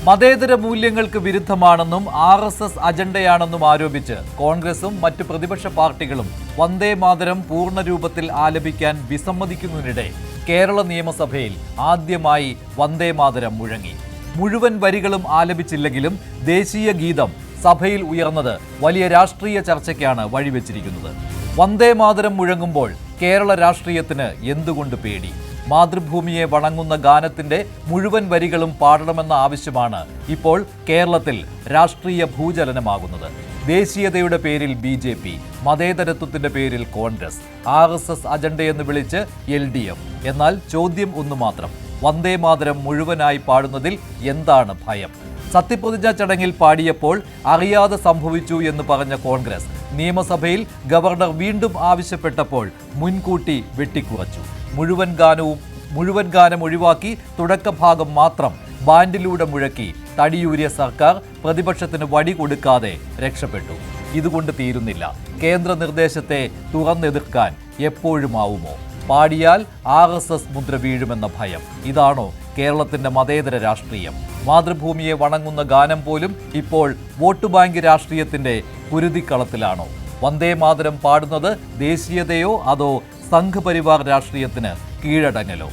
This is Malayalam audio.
മതേതര മൂല്യങ്ങൾക്ക് വിരുദ്ധമാണെന്നും RSS അജണ്ടയാണെന്നും ആരോപിച്ച് കോൺഗ്രസും മറ്റ് പ്രതിപക്ഷ പാർട്ടികളും വന്ദേ മാതരം പൂർണ്ണരൂപത്തിൽ ആലപിക്കാൻ വിസമ്മതിക്കുന്നതിനിടെ കേരള നിയമസഭയിൽ ആദ്യമായി വന്ദേ മാതരം മുഴങ്ങി. മുഴുവൻ വരികളും ആലപിച്ചില്ലെങ്കിലും ദേശീയ ഗീതം സഭയിൽ ഉയർന്നത് വലിയ രാഷ്ട്രീയ ചർച്ചയ്ക്കാണ് വഴിവെച്ചിരിക്കുന്നത്. വന്ദേ മാതരം മുഴങ്ങുമ്പോൾ കേരള രാഷ്ട്രീയത്തിന് എന്തുകൊണ്ട് പേടി? മാതൃഭൂമിയെ വണങ്ങുന്ന ഗാനത്തിന്റെ മുഴുവൻ വരികളും പാടണമെന്ന ആവശ്യമാണ് ഇപ്പോൾ കേരളത്തിൽ രാഷ്ട്രീയ ഭൂചലനമാകുന്നത്. ദേശീയതയുടെ പേരിൽ BJP, മതേതരത്വത്തിന്റെ പേരിൽ കോൺഗ്രസ്, RSS അജണ്ടയെന്ന് വിളിച്ച് LDF. എന്നാൽ ചോദ്യം ഒന്നു മാത്രം: വന്ദേ മാതരം മുഴുവനായി പാടുന്നതിൽ എന്താണ് ഭയം? സത്യപ്രതിജ്ഞാ ചടങ്ങിൽ പാടിയപ്പോൾ അറിയാതെ സംഭവിച്ചു എന്ന് പറഞ്ഞ കോൺഗ്രസ് നിയമസഭയിൽ ഗവർണർ വീണ്ടും ആവശ്യപ്പെട്ടപ്പോൾ മുൻകൂട്ടി വെട്ടിക്കുറച്ചു. മുഴുവൻ ഗാനം ഒഴിവാക്കി തുടക്കഭാഗം മാത്രം ബാൻഡിലൂടെ മുഴക്കി തടിയൂരിയ സർക്കാർ പ്രതിപക്ഷത്തിന് വടി കൊടുക്കാതെ രക്ഷപ്പെട്ടു. ഇതുകൊണ്ട് തീരുന്നില്ല. കേന്ദ്ര നിർദ്ദേശത്തെ തുറന്നെതിർക്കാൻ എപ്പോഴുമാവുമോ? പാടിയാൽ RSS മുദ്ര വീഴുമെന്ന ഭയം. ഇതാണോ കേരളത്തിന്റെ മതേതര രാഷ്ട്രീയം? മാതൃഭൂമിയെ വണങ്ങുന്ന ഗാനം പോലും ഇപ്പോൾ വോട്ട് ബാങ്ക് രാഷ്ട്രീയത്തിന്റെ കുരുതിക്കളത്തിലാണോ? വന്ദേ മാതരം പാടുന്നത് ദേശീയതയോ അതോ സംഘപരിവാർ രാഷ്ട്രീയത്തിന് കീഴടങ്ങലോ?